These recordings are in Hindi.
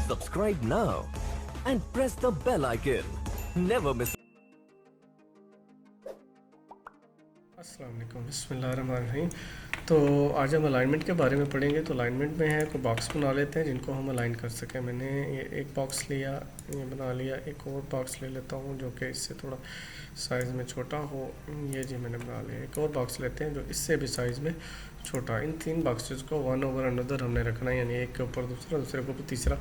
Subscribe now and press the bell icon. Never miss. अस्सलाम वालेकुम, बिस्मिल्लाहिर्रहमानिर्रहीम। तो आज हम अलाइनमेंट के बारे में पढ़ेंगे। तो अलाइनमेंट में है कोई बॉक्स बना लेते हैं जिनको हम अलाइन कर सकें। मैंने ये एक बॉक्स लिया, ये बना लिया। एक और बॉक्स ले लेता हूँ जो कि इससे थोड़ा साइज़ में छोटा हो। ये जी मैंने बना लिया। एक और बॉक्स लेते हैं जो इससे भी साइज़ में छोटा। इन तीन बॉक्सेस को वन ओवर अनदर हमने रखना है, यानी एक के ऊपर दूसरा, दूसरे के ऊपर तीसरा,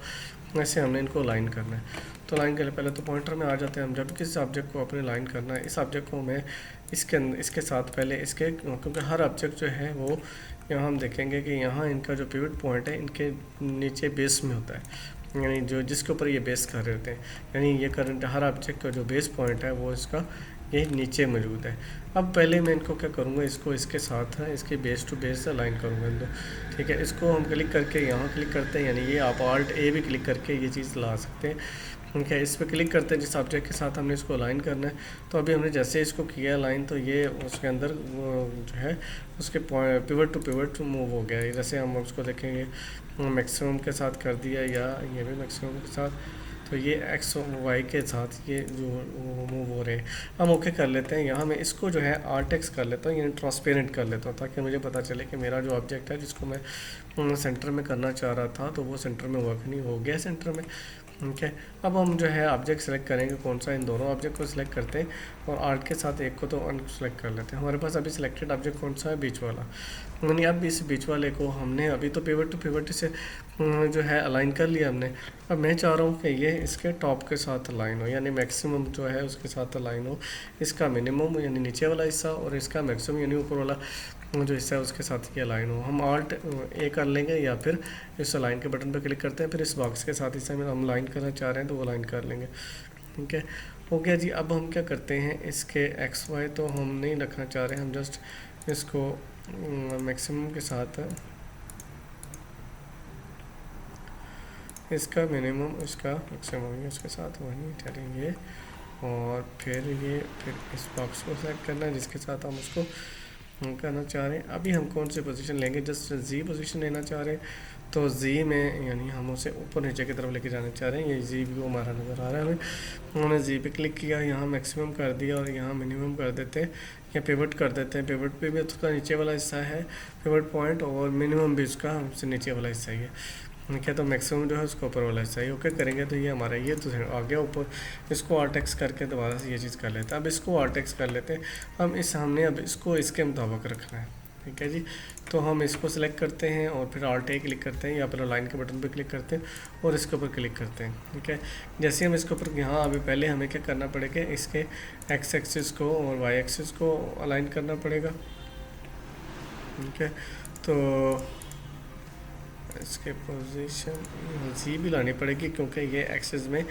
ऐसे हमने इनको अलाइन करना है। तो अलाइन के लिए पहले तो पॉइंटर में आ जाते हैं हम। जब किसी ऑब्जेक्ट को अपने अलाइन करना है, इस ऑब्जेक्ट को हमें इसके साथ पहले इसके, क्योंकि हर ऑब्जेक्ट जो है वो यहाँ हम देखेंगे कि यहाँ इनका जो पिवट पॉइंट है इनके नीचे बेस में होता है, यानी जो जिसके ऊपर ये बेस कर रहे होते हैं, यानी ये करंट हर ऑब्जेक्ट का जो बेस पॉइंट है वो इसका ये नीचे मौजूद है। अब पहले मैं इनको क्या करूँगा, इसको इसके साथ है इसके बेस टू बेस अलाइन करूँगा इनको। ठीक है, इसको हम क्लिक करके यहाँ क्लिक करते हैं, यानी ये आप Alt A भी क्लिक करके ये चीज़ ला सकते हैं। ठीक है, इस पर क्लिक करते हैं जिस ऑब्जेक्ट के साथ हमने इसको अलाइन करना है। तो अभी हमने जैसे इसको किया अलाइन, तो ये उसके अंदर जो है उसके पिवट टू पिवट मूव हो गया है। जैसे हम उसको देखेंगे मैक्सिमम के साथ कर दिया, या ये भी मैक्सिमम के साथ, तो ये एक्स वाई के साथ ये जो मूव हो रहे हैं। हम ओके कर लेते हैं। यहाँ मैं इसको जो है आर्टेक्स कर लेता हूँ, यानी ट्रांसपेरेंट कर लेता हूँ, ताकि मुझे पता चले कि मेरा जो ऑब्जेक्ट है जिसको मैं सेंटर में करना चाह रहा था, तो वो सेंटर में वर्क नहीं हो गया सेंटर में। ठीक है, अब हम जो है ऑब्जेक्ट सेलेक्ट करेंगे कौन सा, इन दोनों ऑब्जेक्ट को सिलेक्ट करते हैं और आर्ट के साथ एक को तो अनसेलेक्ट कर लेते हैं। हमारे पास अभी सिलेक्टेड ऑब्जेक्ट कौन सा है, बीच वाला। यानी अब इस बीच वाले को हमने अभी तो पिवट टू पिवट से जो है अलाइन कर लिया हमने। अब मैं चाह रहा हूँ कि ये इसके टॉप के साथ अलाइन हो, यानी मैक्सिमम जो है उसके साथ अलाइन हो, इसका मिनिमम यानी नीचे वाला हिस्सा और इसका मैक्सिमम यानी ऊपर वाला जो हिस्सा है उसके साथ ये अलाइन हो। हम Alt A कर लेंगे या फिर इस अलाइन के बटन पर क्लिक करते हैं, फिर इस बॉक्स के साथ हिस्सा में हम अलाइन करना चाह रहे हैं तो वो अलाइन कर लेंगे। ठीक है, हो गया जी। अब हम क्या करते हैं, इसके XY तो हम नहीं रखना चाह रहे हैं, हम जस्ट इसको मैक्सिमम के साथ इसका मिनिमम इसका मैक्सिमम इसके साथ वही चलेंगे। और फिर इस बॉक्स को सेलेक्ट करना है जिसके साथ हम उसको करना चाह रहे हैं। अभी हम कौन सी पोजीशन लेंगे, जस्ट Z पोजीशन लेना चाह रहे हैं। तो Z में यानी हम उसे ऊपर नीचे की तरफ लेके जाना चाह रहे हैं। ये Z भी हमारा नज़र आ रहा है हमें। उन्होंने Z पे क्लिक किया, यहाँ मैक्सिमम कर दिया और यहाँ मिनिमम कर देते हैं या पिवट कर देते हैं। पिवट पे भी उसका नीचे वाला हिस्सा है पिवट पॉइंट, और मिनिमम भी उसका हमसे नीचे वाला हिस्सा ही है। ठीक है, तो मैक्सिमम जो है उसका ऊपर वाला हिस्सा ही ओके करेंगे। तो ये हमारा ये तो आ गया ऊपर। इसको आर्टेक्स करके दोबारा से ये चीज़ कर लेते हैं। अब इसको आर्टेक्स कर लेते हैं हम। हमने अब इसको इसके मुताबिक रखना है। ठीक है जी, तो हम इसको सिलेक्ट करते हैं और फिर Alt A क्लिक करते हैं या फिर अलाइन के बटन पर क्लिक करते हैं और इसके ऊपर क्लिक करते हैं। ठीक है, जैसे हम इसके ऊपर यहाँ अभी पहले हमें क्या करना पड़ेगा, इसके एक्स एक्सिस को और वाई एक्सिस को अलाइन करना पड़ेगा। ठीक है, तो इसके पोजीशन Z भी लानी पड़ेगी क्योंकि ये एक्सिस में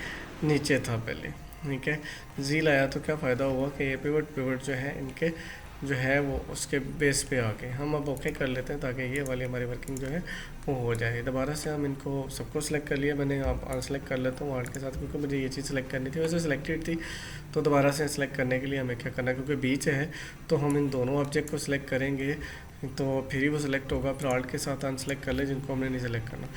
नीचे था पहले। ठीक है, Z लाया तो क्या फ़ायदा हुआ कि ये पिवट जो है इनके जो है वो उसके बेस पे आ गए। हम अब ओके कर लेते हैं ताकि ये वाली हमारी वर्किंग जो है वो हो जाए। दोबारा से हम इनको सबको सिलेक्ट कर लिया मैंने। आप अनसेलेक्ट कर लेता हूँ आर्ट के साथ, क्योंकि मुझे ये चीज़ सेलेक्ट करनी थी, वैसे सिलेक्टेड थी। तो दोबारा से सिलेक्ट करने के लिए हमें क्या करना है, क्योंकि बीच है तो हम इन दोनों ऑब्जेक्ट को सिलेक्ट करेंगे तो फिर ही वो सिलेक्ट होगा। फिर Alt के साथ अनसेलेक्ट कर ले जिनको हमने नहीं सेलेक्ट करना।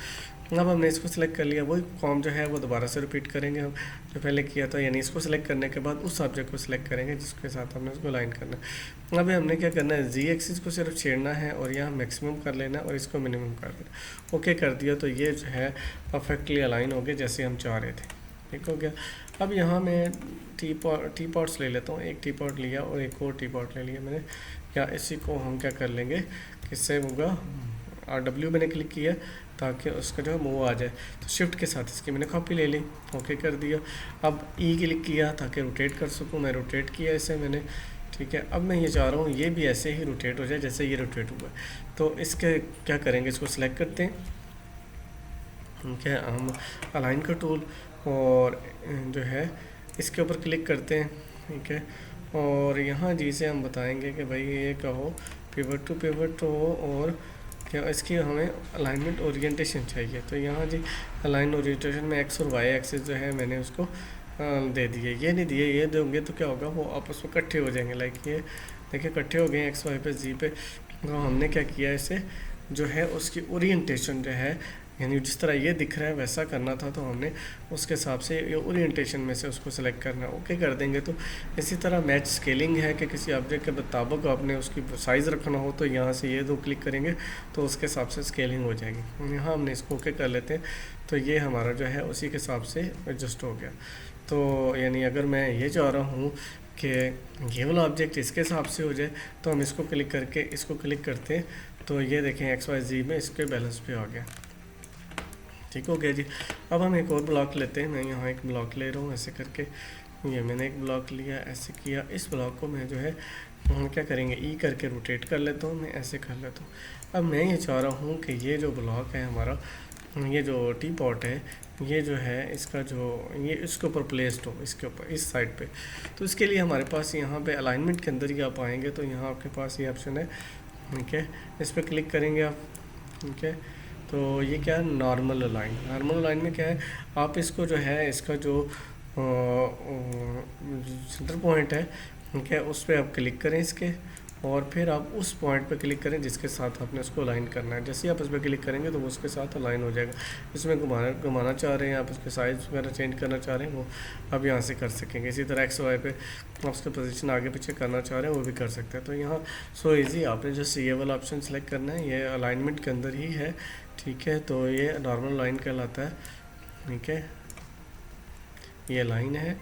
अब हमने इसको सिलेक्ट कर लिया, वही फॉर्म जो है वो दोबारा से रिपीट करेंगे हम जो पहले किया था, यानी इसको सिलेक्ट करने के बाद उस ऑब्जेक्ट को सिलेक्ट करेंगे जिसके साथ हमने उसको लाइन करना है। अब हमने क्या करना है, Z एक्सिस को सिर्फ छेड़ना है और यहाँ मैक्सिमम कर लेना और इसको मिनिमम कर देना। ओके कर दिया तो ये जो है परफेक्टली अलाइन हो गया जैसे हम चाह रहे थे। ठीक हो गया। अब यहाँ मैं टी पॉट्स ले लेता हूँ। एक टी पॉट लिया और एक और टी पॉट ले लिया मैंने, या इसी को हम क्या कर लेंगे, किससे होगा, RW मैंने क्लिक किया ताकि उसका जो है मूव आ जाए। तो शिफ्ट के साथ इसकी मैंने कॉपी ले ली, ओके कर दिया। अब E क्लिक किया ताकि रोटेट कर सकूँ, मैं रोटेट किया इसे मैंने। ठीक है, अब मैं ये चाह रहा हूँ ये भी ऐसे ही रोटेट हो जाए जैसे ये रोटेट हुआ। तो इसके क्या करेंगे, इसको सिलेक्ट करते हैं। ठीक है, हम अलाइन का टूल और जो है इसके ऊपर क्लिक करते हैं। ठीक है, और यहाँ जी से हम बताएंगे कि भाई ये कहो पिवट टू पिवट हो और क्या इसकी हमें अलाइनमेंट ओरिएंटेशन चाहिए। तो यहाँ जी अलाइन ओरिएंटेशन में एक्स और वाई एक्सिस जो है मैंने उसको दे दिए। ये नहीं दिए, ये दोगे तो क्या होगा, वो आपस में इकट्ठे हो जाएंगे। लाइक ये देखिए इकट्ठे हो गए एक्स वाई पे Z पे। तो हमने क्या किया, इसे जो है उसकी ओरिएंटेशन जो है यानी जिस तरह ये दिख रहा है वैसा करना था, तो हमने उसके हिसाब से ये ओरिएंटेशन में से उसको सेलेक्ट करना है, ओके कर देंगे। तो इसी तरह मैच स्केलिंग है कि किसी ऑब्जेक्ट के मुताबिक आपने उसकी साइज़ रखना हो तो यहाँ से ये दो क्लिक करेंगे तो उसके हिसाब से स्केलिंग हो जाएगी। यहाँ हमने इसको ओके कर लेते हैं, तो ये हमारा जो है उसी के हिसाब से एडजस्ट हो गया। तो यानी अगर मैं ये चाह रहा हूँ कि ये वाला ऑब्जेक्ट इसके हिसाब से हो जाए, तो हम इसको क्लिक करके इसको क्लिक करते हैं, तो ये देखें XYZ में इसके बैलेंस पे आ गया। ठीक हो गया जी। अब हम एक और ब्लॉक लेते हैं। मैं यहाँ एक ब्लॉक ले रहा हूँ ऐसे करके, ये मैंने एक ब्लॉक लिया, ऐसे किया। इस ब्लॉक को मैं जो है हम क्या करेंगे, ई करके रोटेट कर लेता हूँ, मैं ऐसे कर लेता हूँ। अब मैं ये चाह रहा हूँ कि ये जो ब्लॉक है हमारा, ये जो टी पॉट है, ये जो है इसका जो ये इसके ऊपर प्लेस्ड हो, इसके ऊपर इस साइड पे। तो इसके लिए हमारे पास यहाँ पे अलाइनमेंट के अंदर ही आप आएंगे, तो यहाँ आपके पास ये ऑप्शन है, ठीक है, इस पर क्लिक करेंगे आप, ठीक है। तो ये क्या है, नॉर्मल अलाइन। नॉर्मल अलाइन में क्या है, आप इसको जो है इसका जो सेंटर पॉइंट है, ठीक है, उस पर आप क्लिक करें इसके, और फिर आप उस पॉइंट पे क्लिक करें जिसके साथ आपने उसको अलाइन करना है। जैसे ही आप इस पर क्लिक करेंगे तो वो उसके साथ अलाइन हो जाएगा। इसमें घुमाना चाह रहे हैं आप, उसके साइज़ वगैरह चेंज करना चाह रहे हैं, वो आप यहाँ से कर सकेंगे। इसी तरह XY पे आप उसके पोजीशन आगे पीछे करना चाह रहे हैं, वो भी कर सकते हैं। तो यहाँ सो ईज़ी, आपने जस्ट ये वाला ऑप्शन सेलेक्ट करना है, ये अलाइनमेंट के अंदर ही है, ठीक है। तो ये नॉर्मल लाइन कहलाता है, ठीक है, ये लाइन है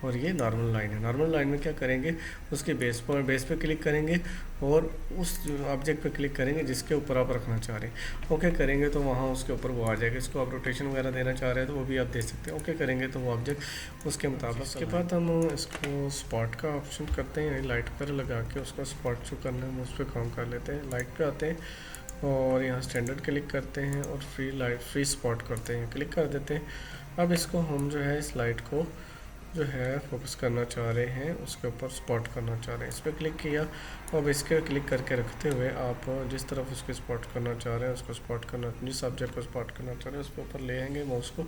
और ये नॉर्मल लाइन है। नॉर्मल लाइन में क्या करेंगे, उसके बेस पे क्लिक करेंगे और उस ऑब्जेक्ट पे क्लिक करेंगे जिसके ऊपर आप रखना चाह रहे हैं। ओके करेंगे तो वहाँ उसके ऊपर वो आ जाएगा। इसको आप रोटेशन वगैरह देना चाह रहे हैं तो वो भी आप दे सकते हैं। ओके करेंगे तो वो ऑब्जेक्ट उसके मुताबिक। उसके बाद हम इसको स्पॉट का ऑप्शन करते हैं, लाइट पर लगा के उसका स्पॉट जो करना है हम उस पर काम कर लेते हैं। लाइट पर आते हैं और यहाँ स्टैंडर्ड क्लिक करते हैं और फ्री स्पॉट करते हैं, क्लिक कर देते हैं। अब इसको हम जो है इस लाइट को जो है फोकस करना चाह रहे हैं, उसके ऊपर स्पॉट करना चाह रहे हैं, इस पर क्लिक किया। अब इसके क्लिक करके रखते हुए आप जिस तरफ उसके स्पॉट करना चाह रहे हैं उसको स्पॉट करना, जिस ऑब्जेक्ट को स्पॉट करना चाह रहे हैं उसके ऊपर ले आएंगे माउस को,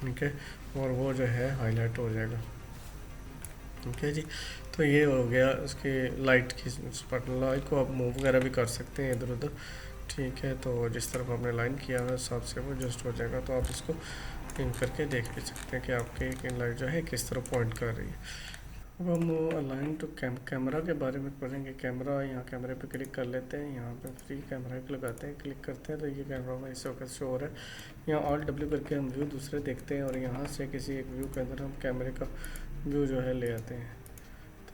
ठीक है, और वो जो है हाईलाइट हो जाएगा। ठीक है जी। तो ये हो गया उसकी लाइट की स्पॉट। लाइट को आप मूव वगैरह भी कर सकते हैं इधर उधर, ठीक है। तो जिस तरफ आपने लाइन किया है उस हिसाब से वो एडजस्ट हो जाएगा। तो आप इसको इन करके देख भी सकते हैं कि आपके लाइट जो है किस तरफ पॉइंट कर रही है। अब हम अलाइन टू कैमरा के बारे में पढ़ेंगे। कैमरा, यहाँ कैमरे पे क्लिक कर लेते हैं, यहाँ पे फ्री कैमरा लगाते हैं, क्लिक करते हैं तो ये कैमरा में इस वक्त शो हो रहा है। यहाँ ऑल W करके हम व्यू दूसरे देखते हैं और यहाँ से किसी एक व्यू के अंदर हम कैमरे का व्यू जो है ले आते हैं।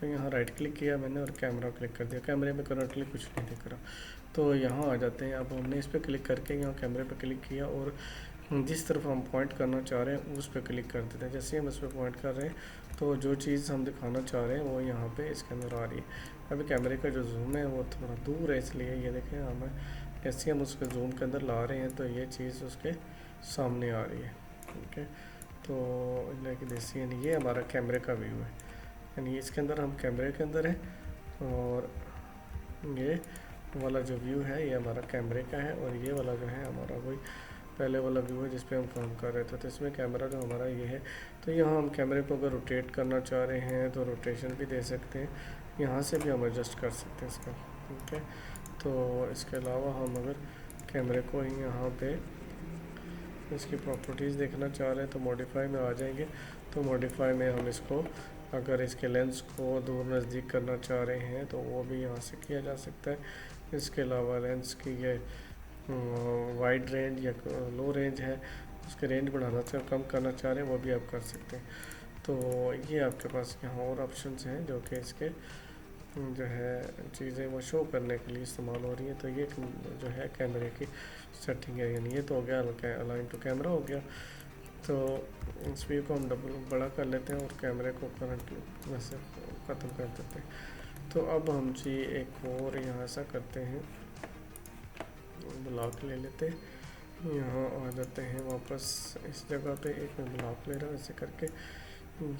तो यहाँ राइट क्लिक किया मैंने और कैमरा क्लिक कर दिया। कैमरे में करंटली कुछ नहीं दिख रहा, तो यहाँ आ जाते हैं। अब हमने इस पर क्लिक करके यहाँ कैमरे पर क्लिक किया और जिस तरफ हम पॉइंट करना चाह रहे हैं उस पर क्लिक कर देते हैं। जैसे ही हम उस पर पॉइंट कर रहे हैं तो जो चीज़ हम दिखाना चाह रहे हैं वो यहाँ पे इसके अंदर आ रही है। अभी कैमरे का जो जूम है वो थोड़ा दूर है, इसलिए ये देखें हमें जैसे हम उसके जूम के अंदर ला रहे हैं तो ये चीज़ उसके सामने आ रही है, ठीक है। तो लेकिन जैसे यानी ये हमारा कैमरे का व्यू है, यानी इसके अंदर हम कैमरे के अंदर है और ये वाला जो व्यू है ये हमारा कैमरे का है और ये वाला जो है हमारा वही पहले वाला व्यू है जिस पे हम काम कर रहे थे। तो इसमें कैमरा जो हमारा ये है, तो यहाँ हम कैमरे को अगर रोटेट करना चाह रहे हैं तो रोटेशन भी दे सकते हैं, यहाँ से भी हम एडजस्ट कर सकते हैं इसका, ठीक है। तो इसके अलावा हम अगर कैमरे को ही यहाँ पे इसकी प्रॉपर्टीज़ देखना चाह रहे हैं तो मॉडिफाई में आ जाएंगे। तो मॉडिफाई में हम इसको अगर इसके लेंस को दूर नज़दीक करना चाह रहे हैं तो वो भी यहाँ से किया जा सकता है। इसके अलावा लेंस की ये वाइड रेंज या लो रेंज है, उसके रेंज बढ़ाना चाह कम करना चाह रहे हैं वो भी आप कर सकते हैं। तो ये आपके पास यहाँ और ऑप्शंस हैं जो कि इसके जो है चीज़ें वो शो करने के लिए इस्तेमाल हो रही है। तो ये जो है कैमरे की सेटिंग है, यानी ये तो हो गया अलाइन टू कैमरा हो गया। तो इस व्यू को हम डबल बड़ा कर लेते हैं और कैमरे को करंट वैसे ख़त्म कर देते हैं। तो अब हम जी एक और यहाँ ऐसा करते हैं, ब्लॉक ले लेते हैं, यहाँ आ जाते हैं वापस इस जगह पे। एक मैं ब्लॉक ले रहा हूँ ऐसे करके,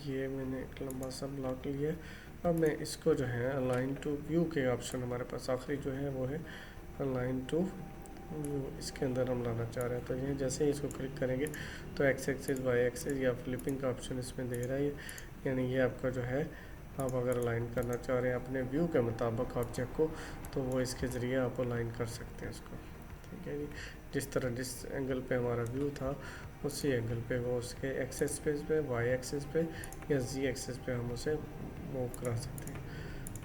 ये मैंने एक लंबा सा ब्लॉक लिया। अब मैं इसको जो है अलाइन टू व्यू के ऑप्शन हमारे पास आखिरी जो है वो है अलाइन टू व्यू, इसके अंदर हम लाना चाह रहे हैं। तो ये जैसे ही इसको क्लिक करेंगे तो एक्स एक्सिस वाई एक्सिस या फ्लिपिंग का ऑप्शन इसमें दे रहा है, यानी ये आपका जो है आप अगर अलाइन करना चाह रहे हैं अपने व्यू के मुताबिक ऑब्जेक्ट को तो वो इसके ज़रिए आप अलाइन कर सकते हैं उसको, ठीक है जी। जिस तरह जिस एंगल पे हमारा व्यू था उसी एंगल पे वो उसके एक्सेस पे वाई एक्सेस पे या जी एक्सेस पे हम उसे मूव करा सकते हैं।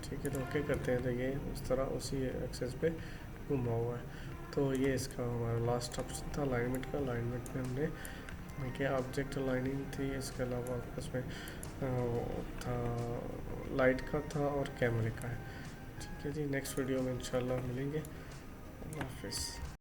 ठीक है, तो ओके करते हैं तो ये उस तरह उसी एक्सेस पे घुमा हुआ है। तो ये इसका हमारा लास्ट ऑप्शन था अलाइनमेंट का। अलाइनमेंट में हमने क्या ऑब्जेक्ट अलाइनिंग थी, इसके अलावा उसमें था लाइट का था और कैमरे का है। ठीक है जी, नेक्स्ट वीडियो में इंशाल्लाह मिलेंगे। अल्लाह हाफिज़।